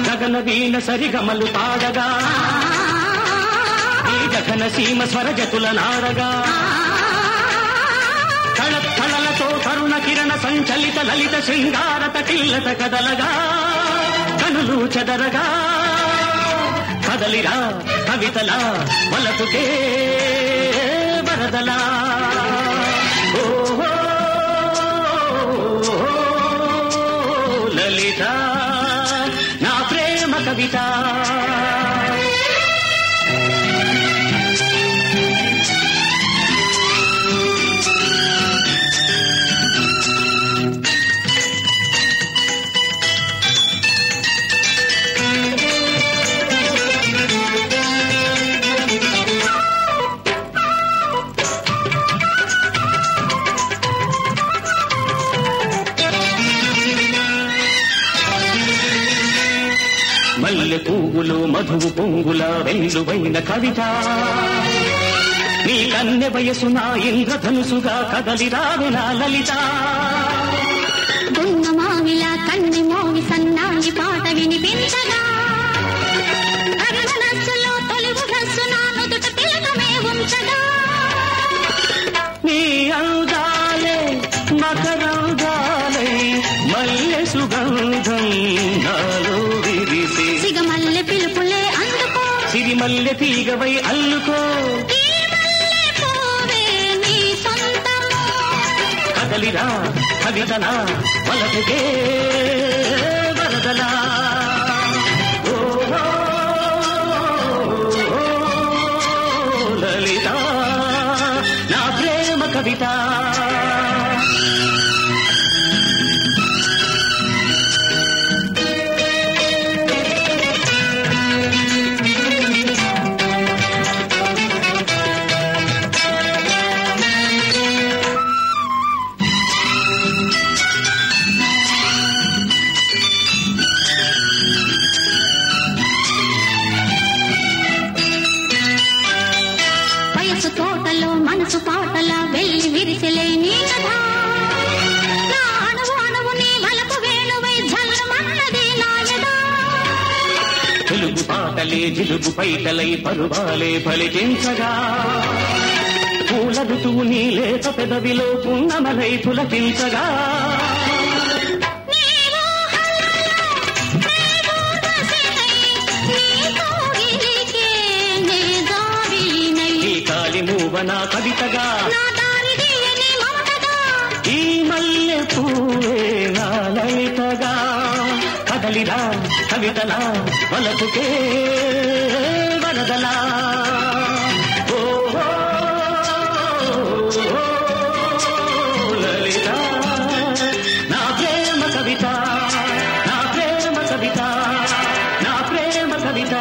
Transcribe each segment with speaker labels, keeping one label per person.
Speaker 1: గగన వీణ సరిగమలు పాడగా ఈ గగన సీమ స్వరజతుల నాడగా కళలతో కరుణ కిరణ సంచలిత లలిత శృంగారత కిల్లత కదలగా కనులు చెదరగా కదలిరా కవితలా వలపుకే వరదలా ఓహో లలిత నా ప్రేమ కవిత మల్లె పువ్వులు మధువు పొంగుల వెల్లువైన కవిత నీ కన్నె వయసు నా ఇంద్రధనుసుగా కదలిరావె నా లలిత
Speaker 2: గున్నమావిలా కన్నె మోవి సన్నాయి పాట వినిపించగా అరుణస్సులో తొలి ఉదస్సు నా నుదుట తిలకమే ఉంచగా
Speaker 1: నీ అందాలే మకరందాలై మల్లె సుగంధం నాలో విరిసే
Speaker 2: సిగమల్లె పిలుపులే అందుకో
Speaker 1: సిరిమల్లె తీగవై అల్లుకో కదలిరా కవితనా వలపుకే వరదలా లలిత నా ప్రేమ కవిత
Speaker 2: తోటలో మనసు పాటల వెళ్ళి విరిసెలే నీ కథ నా అణువు అణువు నీ వలపు వేణువై జల్లమన్నది నాయదా
Speaker 1: తెలుగు పాటలే జిలుగు పైటలై పరువాలే ఫలించగా పూల ఋతువు నీ లేత పెదవిలో పున్నమలై పులకించగా మూవనా కవితగా ఈ మల్లె పూవే నా లలితగా కదలిరా కవితలా వలపుకే వరదలా లలిత నా ప్రేమ కవిత నా ప్రేమ కవిత నా ప్రేమ కవిత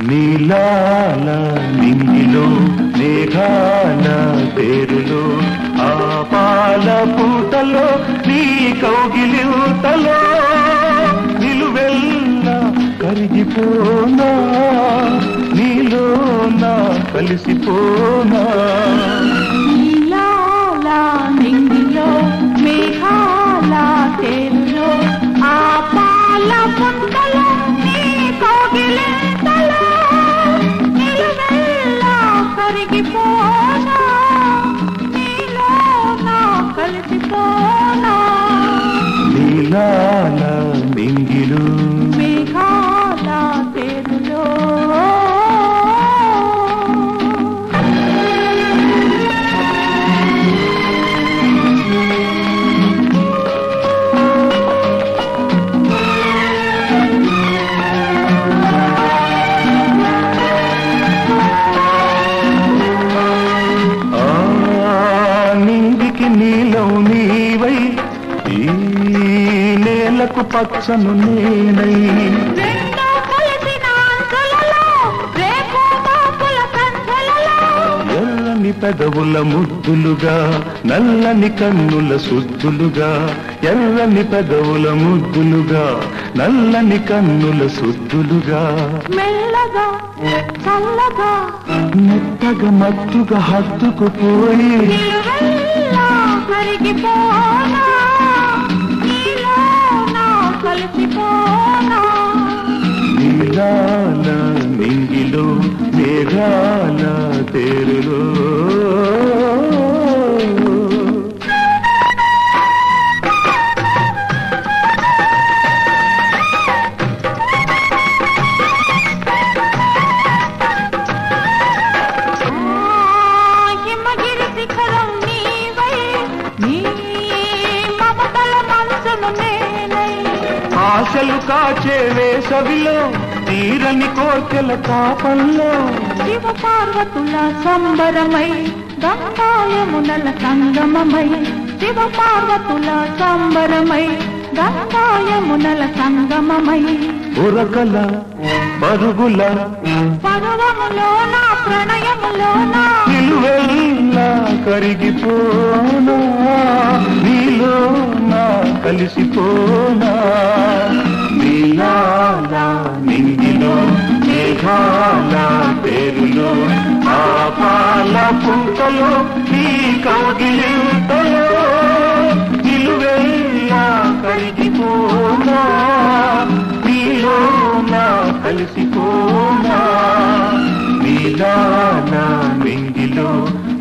Speaker 3: నీలాల నింగిలో మేఘాల పేరులో ఆ పాల పూటలో నీ కౌగిలితలో నిలువెల్లా కరిగిపోనా నీలో నా కలిసిపోనా
Speaker 4: నీలాల నింగిలో మేఘాల పేరులో ఆ పాల పూటలో నీ కౌగిలితలో కరిగిపోనా నీలో నా కలిసిపోనా
Speaker 3: నీలాల నింగిలు
Speaker 4: మేఘాల తేరులో
Speaker 3: పచ్చను నేనై
Speaker 4: రెండో కలిసిన అంచులలో రేపు మాపుల సంచలలో
Speaker 3: ఎర్రని పెదవుల ముద్దులుగా నల్లని కన్నుల సుద్దులుగా ఎర్రని పెదవుల ముద్దులుగా నల్లని కన్నుల సుద్దులుగా
Speaker 4: మెల్లగా చల్లగా
Speaker 3: మెత్తగా మత్తుగా హత్తుకుపోయి
Speaker 4: నిలువెల్లా కరిగిపోనా నీలో నా కలిసిపోనా
Speaker 3: నీలాల నింగిలో మేఘాల తేరులో
Speaker 4: హిమగిరి శిఖరం నీవై నీ మమతల మనసును నేనై
Speaker 3: ఆశలు కాచే వేసవిలో తీరని కోర్కెల తాపంలో
Speaker 4: శివ పార్వతుల సంబరమై గంగాయమునల సంగమమై శివ పార్వతుల సంబరమై గంగాయమునల సంగమమై
Speaker 3: ఉరకల పరుగుల
Speaker 4: పర్వములోన ప్రణయములోన
Speaker 3: నిలువెల్లా కరిగిపోనా నీలో నా కలిసిపోనా నీలాల నింగిలో మేఘాల పేరులో ఆపాల పుంతలో ఈ కౌగిలింతలో నిలువెల్లా కరిగిపోనా నీలో నా కలిసిపోనా నీలాల నింగిలో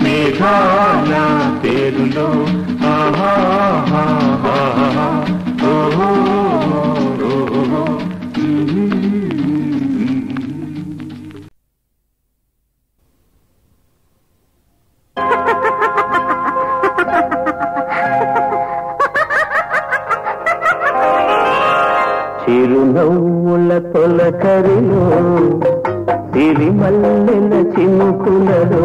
Speaker 3: మేఘాల పేరులో ఆహా ఓహో చిరునవ్వుల తొలకరిలో సిరిమల్లెల చినుకులలో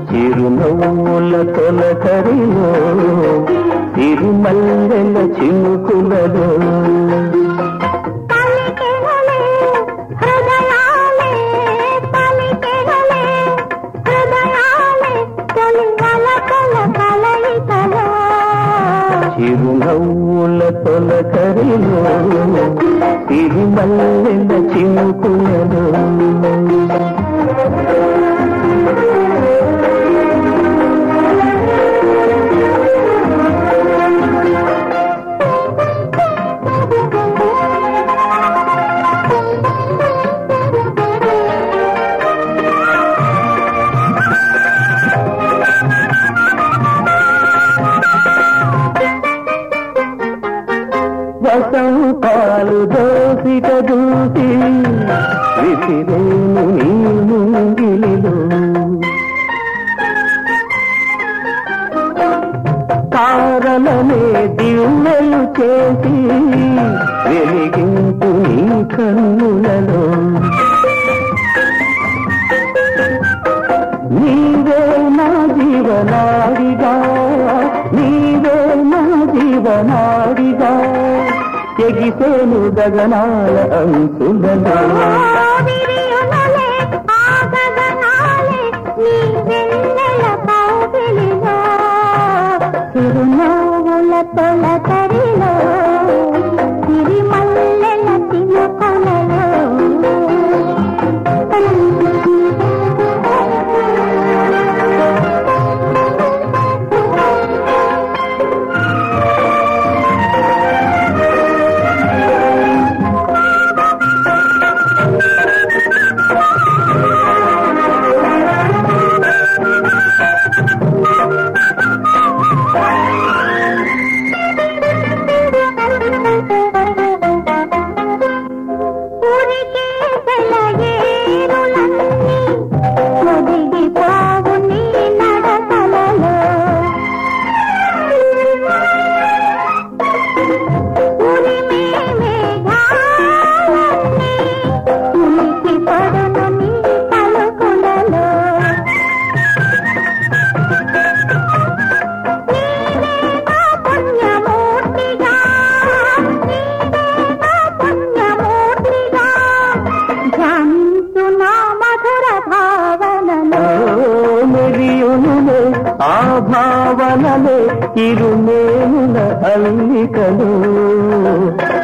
Speaker 3: చిరునవ్వుల తొలకరిలో సిరిమల్లెల చినుకులలో చిరునవ్వుల తొలకరిలో సిరిమల్లెల చినుకులలో వసంతాలు దోసిట దూసి విసిరేను నీ ముంగిలిలో తారలనే దివ్వెలు చేసి వెలిగింపు నీ కన్నులలో నీవే నా జీవనాడిగా నీవే నా జీవనాడిగా ఎగిసేను గగనాల అంచులలో
Speaker 2: చిరునవ్వుల తొలకరిలో సిరిమల్లెల చినుకులలో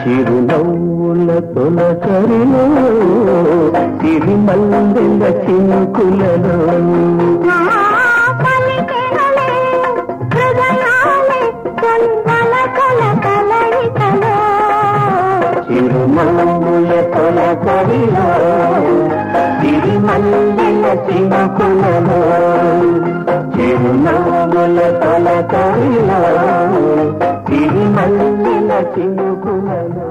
Speaker 3: చిరునవ్వుల తొలకరిలో సిరిమల్లెల చినుకులలో చిరునవ్వుల తొలకరిలో సిరిమల్లెల చినుకులలో చిరునవ్వుల తొలకరిలో సిరిమల్లెల చినుకులలో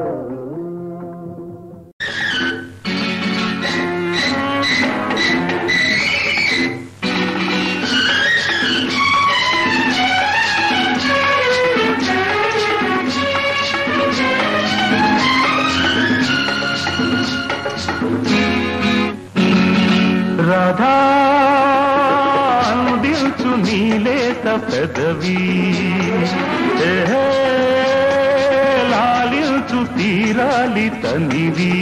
Speaker 1: రాధా దిల్చు నీలేత పెదవి లాలించు తీరాలి తనివి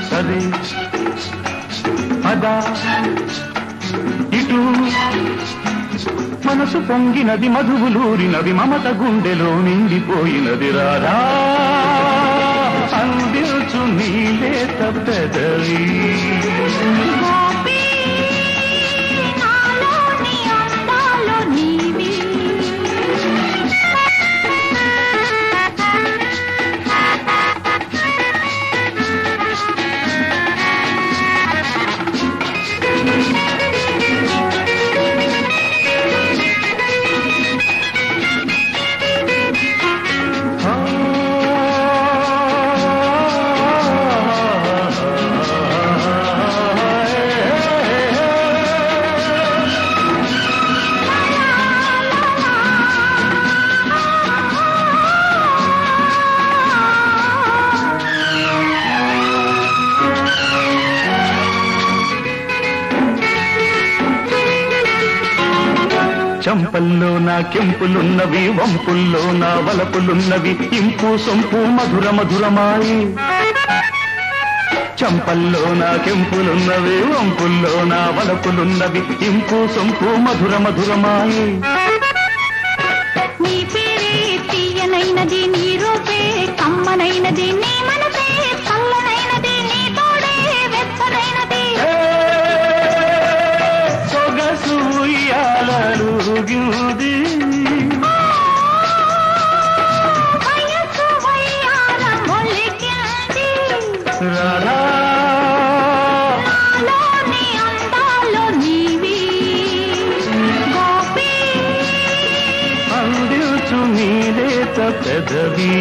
Speaker 1: సరే అదా ఇటు మనసు పొంగినది మధువులూరినది మమత గుండెలో నిండిపోయినది రాధా అందించు నీలేత పెదవి చంపల్లో నా కెంపులున్నవి వంపుల్లో నా వలపులున్నవి ఇంపు సొంపు మధుర మధురమాయి చంపల్లో నా కెంపులున్నవి వంపుల్లో నా వలపులున్నవి ఇంపు సొంపు మధుర మధురమాయి
Speaker 2: నీ పేరే తీయనైనది నీ రూపే కమ్మనైనది నీ మనసే చల్లనైనది నీ తోడే వెచ్చనైనది
Speaker 1: సొగసు ఉయ్యాలూగింది
Speaker 2: వయసు వయ్యాల మొలికింది
Speaker 1: రాధా
Speaker 2: నాలోని అందాలు నీవి గోపి
Speaker 1: అందించు నీలేత పెదవి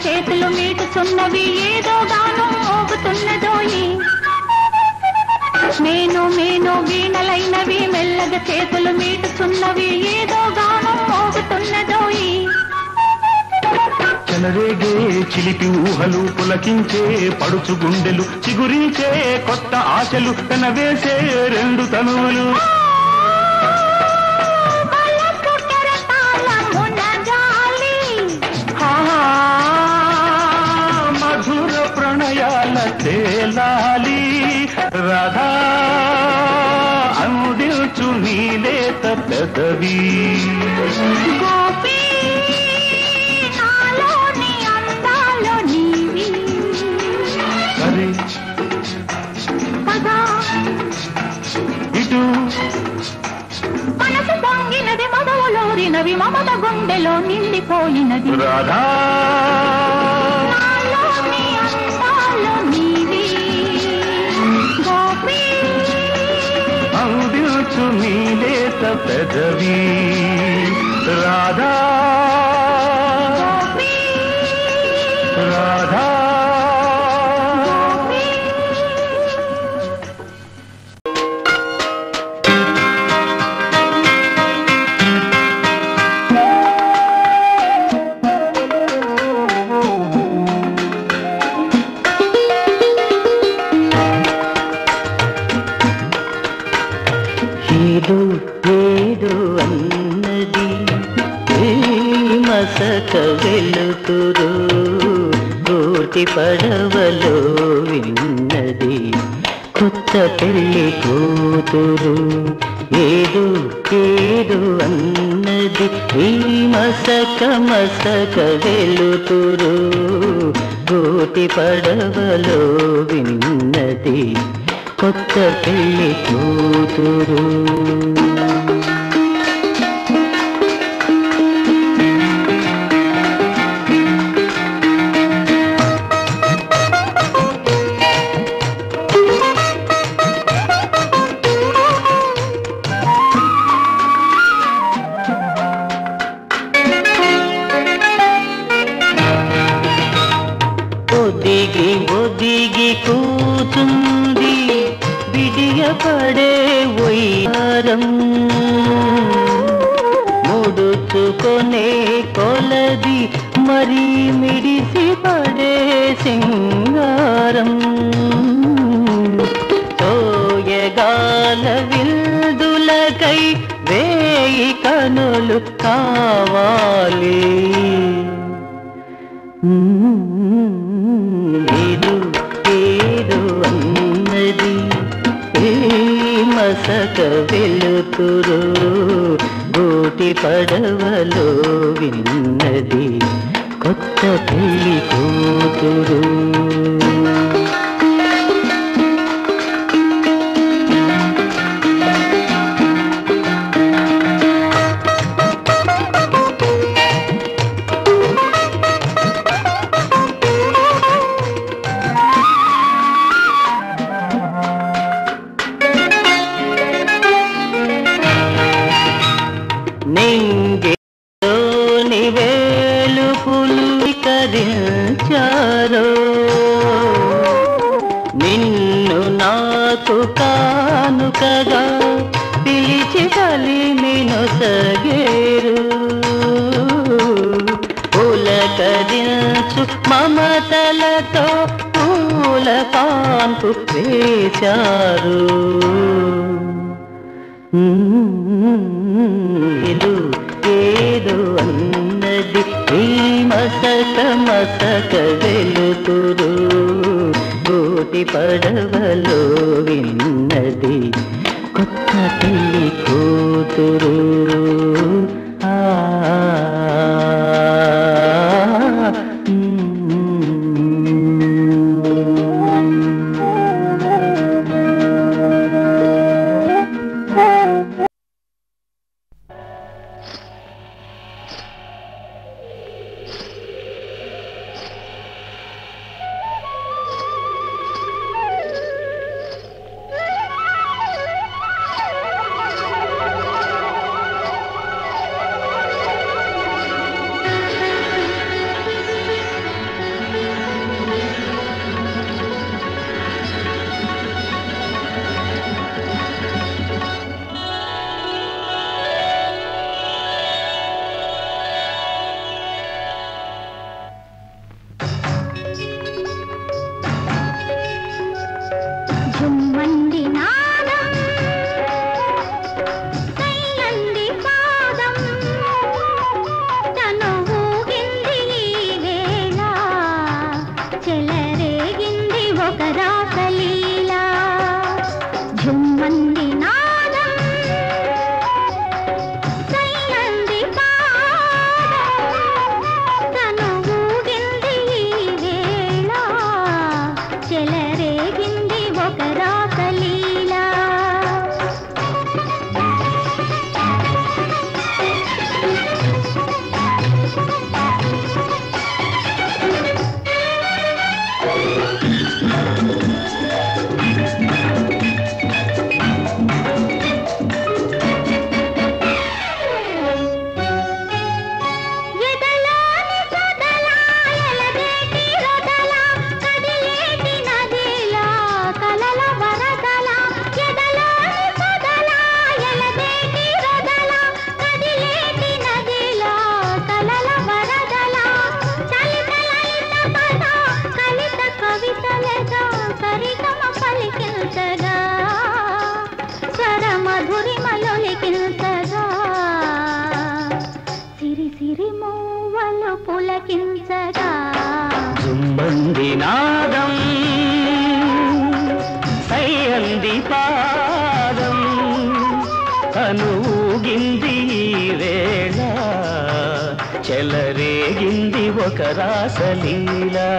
Speaker 2: చేతులు మీటుచున్నవి ఏదో గానం మోగుతున్నదోయి మేను వీణలైనవి మెల్లగా చేతులు మీటుచున్నవి ఏదో గానం మోగుతున్నదోయి
Speaker 1: చెలరేగే చిలిపి ఊహలు పులకించే పడుచు గుండెలు చిగురించే కొత్త ఆశలు కనవేసే రెండు తనువులు మధుర ప్రణయాల తేలాలి రాధా అందించు నీలేత పెదవి
Speaker 2: గోపి నాలోని అందాలు నీవి
Speaker 1: సరే
Speaker 2: పదా
Speaker 1: ఇటు
Speaker 2: మనసు పొంగినది మదవులోరినవి మమత గుండెలో నిండిపోయినది
Speaker 1: రాధా
Speaker 2: నాలోని అందాలు నీవి గోపి
Speaker 1: అందించు నీలేత పెదవి రాధా
Speaker 2: గోపి
Speaker 1: రాధా
Speaker 5: గోటి పడవలో విన్నది కొత్త పెళ్లి కూతురు ఏదో ఏదో అన్నది ఈ మసక మసక వెలుతురు గోటి పడవలో విన్నది కొత్త పెళ్లి కూతురు ఒదిగి ఒదిగి కూచుంది విడియపడే వయ్యారం ముడుచుకొనే కొలది మరీ మిడిసి పడే సింగారం తోయగాల విల్దులకై వేయి కనులు కావాలి ఏదో ఏదో అన్నది ఏ మసక వెలుతురు గోటి పడవలో విన్నది కొత్త పెళ్లి కూతురు నింగిలోని వేలుపులు కరించారో నిన్ను నాకు కానుకగా పిలిచి కలిమిను సగేరు పులకరించు మమతలతో పూల పాన్పు వేశారు ఏదో ఏదో అన్నది ఈ మసక మసక వెలుతురు గోటి పడవలో విన్నది కొత్త పెళ్లి కూతురు నాదం సయ్యంది పాదం అనూగింది వేళ చెలరేగింది ఒక రాసలీలా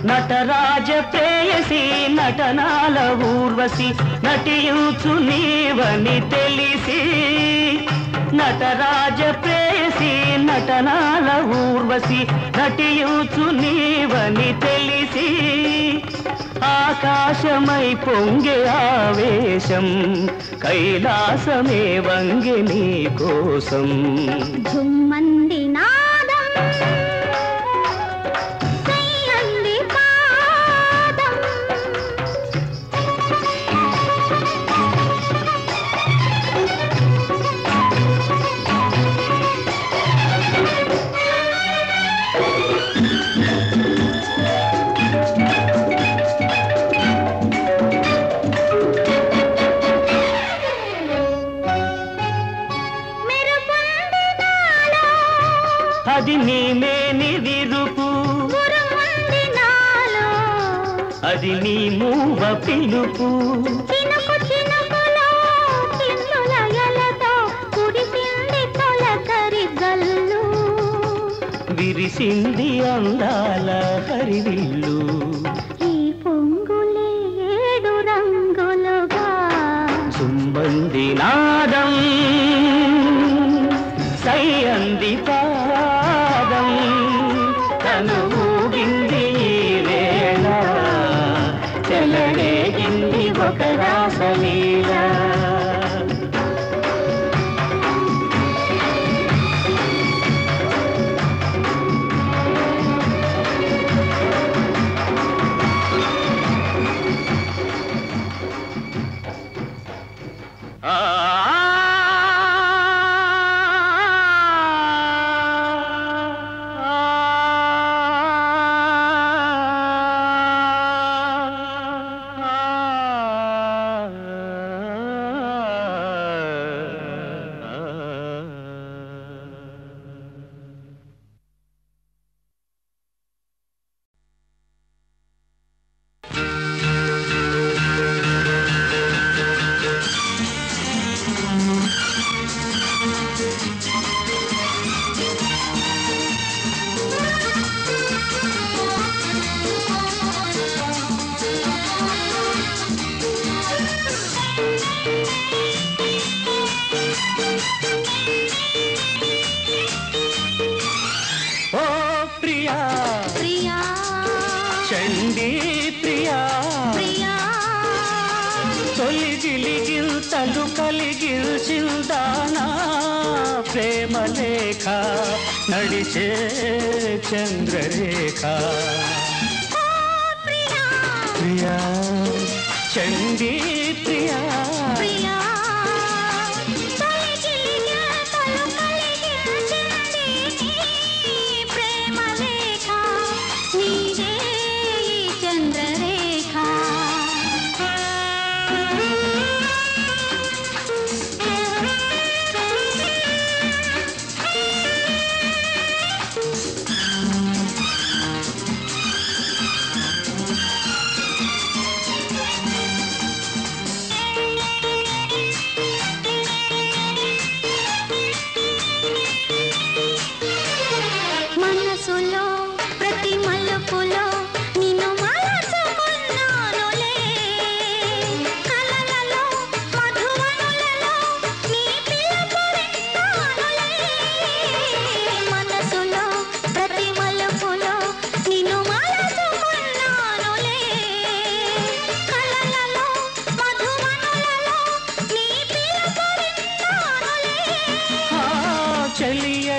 Speaker 5: నటరాజ ప్రేయసి నటనాల ఊర్వశి నటించు నీవని తెలిసి నటరాజ ప్రేయసి నటనాల ఊర్వశి నటించు నీవని తెలిసి ఆకాశమై పొంగే ఆవేశం కైలాసమే వంగే నీ కోసం
Speaker 2: జుమ్మంది నాదం
Speaker 5: అది నీమేని విరుపు అది నీ మూవ పిలుపు
Speaker 2: చినుకు చినుకులో చిన్నులయలతో కురిసింది తొలకరి గల్లు
Speaker 5: విరిసింది అందాల హరివిల్లు
Speaker 2: ఈ పొంగులే 7 రంగులుగా
Speaker 5: సుంబంది నాదం సయ్యంది పాదం కనుగింది వేళ చెలరేగింది ఒక రాసలీలా చండీ ప్రియా తొలిగిలిగిల్తలు కలిగిల్చిందానా ప్రేమ లేఖ నడిచే చంద్రరేఖ ప్రియా చండీ ప్రియా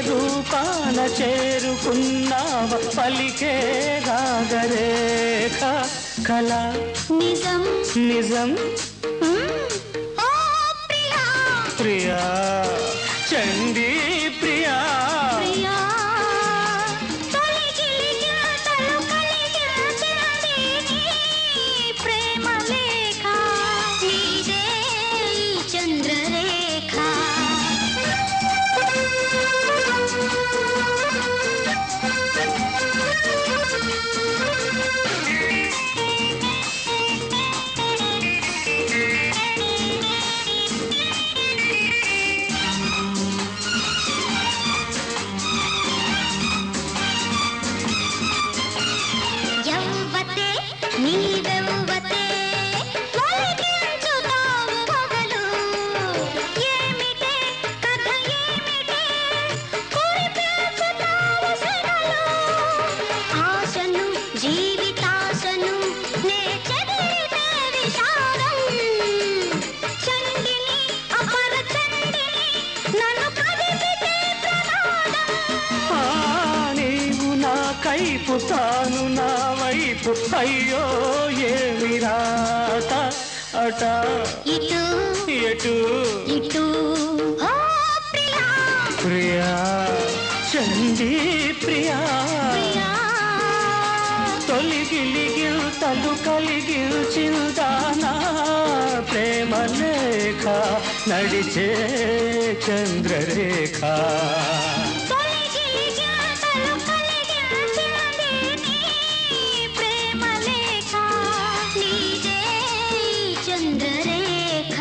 Speaker 5: రూపాన చేరుకున్నావ పలికే రాగరేఖ కళ నిజం నిజం ప్రియా చండీ ప్రియా
Speaker 2: ప్రియా తొలిగిలిగితలు కలిగించింది నీ ప్రేమ లేఖ నీదే చంద్రరేఖ యవ్వతే నీవెవ్వతే ఒలికించుతావు పగలు ఏమిటే కథ ఏమిటే కురిపించుతావు సెగలు ఆశను జీవితాశను నే చెదిరితే విషాదం చండిని అపర చండిని నన్ను కదిపితే ప్రమాదం
Speaker 5: ఆ, నీవు నా కైపు తాను నా వైపు అయ్యో ఏమి రాత అట
Speaker 2: ఇటు
Speaker 5: ఎటు
Speaker 2: ఇటు ఓ ప్రియా
Speaker 5: ప్రియా చండీ ప్రియా
Speaker 2: ప్రియా
Speaker 5: తొలిగిలిగిల్తలు కలిగిల్చిందానా ప్రేమ లేఖ నడిచే చంద్రరేఖ
Speaker 2: తొలిగిలిగితలు కలిగించింది నీ ప్రేమ లేఖ నీదే చంద్రరేఖ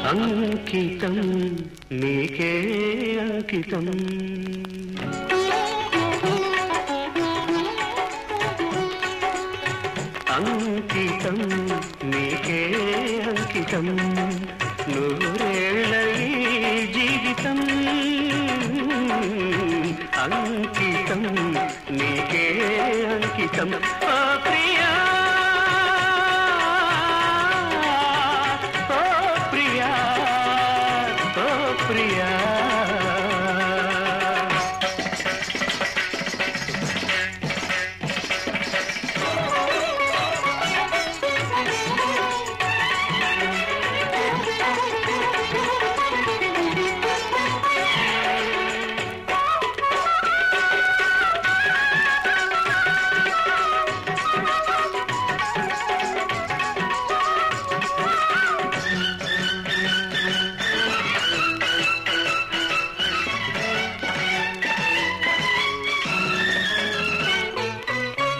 Speaker 5: అంకితం నీకే అంకితం అంకితం నీకే అంకితం నూరేళ్ళ ఈ జీవితం అంకితం నీకే అంకితం ఓ ప్రియా ఓ ప్రియా ఓ ప్రియా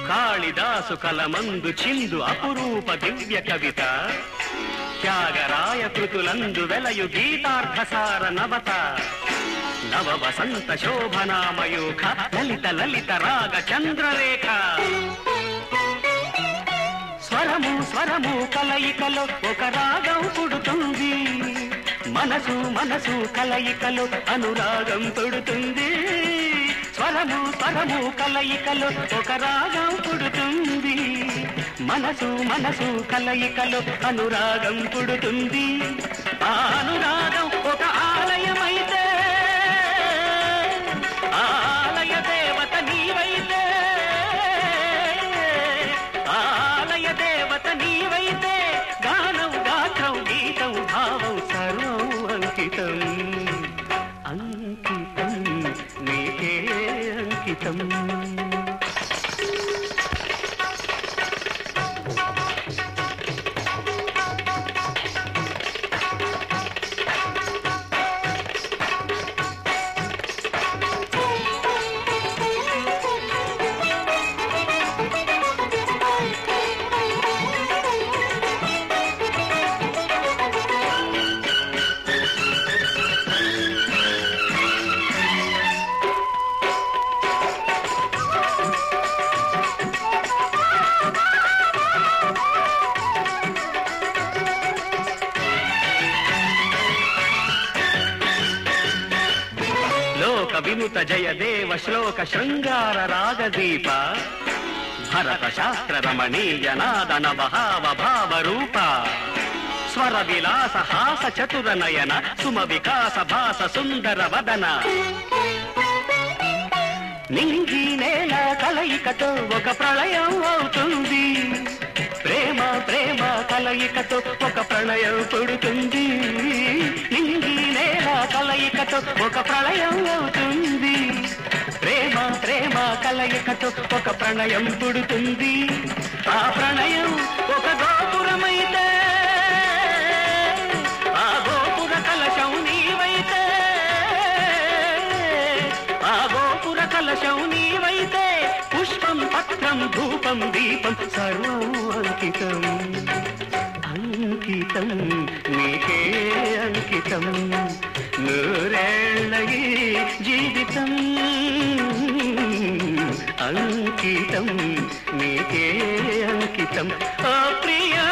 Speaker 5: కాళిదాసు కలమందు చిందు అపురూప దివ్య కవిత త్యాగరాయ కృతులందు వెలయు గీతార్థసార నవత నవ వసంత శోభనామయూఖ లలిత లలిత రాగ చంద్రరేఖ స్వరము స్వరము కలయికలో ఒక రాగం పుడుతుంది మనసు మనసు కలయికలో అనురాగం పుడుతుంది స్వరము స్వరము కలయికలో ఒక రాగం పుడుతుంది మనసు మనసు కలయికలో అనురాగం పుడుతుంది ఆ అనురాగం ఒక ఆలయమైతే ఆలయ దేవత నీవైతే ఆలయ దేవత నీవైతే గానం గాత్రం గీతం భావం సర్వం అంకితం అంకితం నీకే అంకితం జయదేవ శ్లోక శృంగార రాగదీప భరత శాస్త్ర రమణీయ నాదన భావ భావ రూప స్వర విలాస హాస చతుర నయన సుమ వికాస భాస సుందర వదన నింగి నేల కలయికతో ఒక ప్రళయం అవుతుంది ప్రేమ ప్రేమ కలయికతో ఒక ప్రళయం పుడుతుంది నింగి నేల కలయికతో ఒక ప్రళయం అవుతుంది ప్రేమ ప్రేమ కలయికతో ఒక ప్రణయం పుడుతుంది ఆ ప్రణయం ఒక గోపురమైతే ఆ గోపుర కలశం నీవైతే ఆ గోపుర కలశం నీవైతే పుష్పం పత్రం ధూపం దీపం సర్వం అంకితం అంకితం నీకే అంకితం నూరేళ్ళ ఈ జీవితం అంకితం నీకే అంకితం ఓ ప్రియా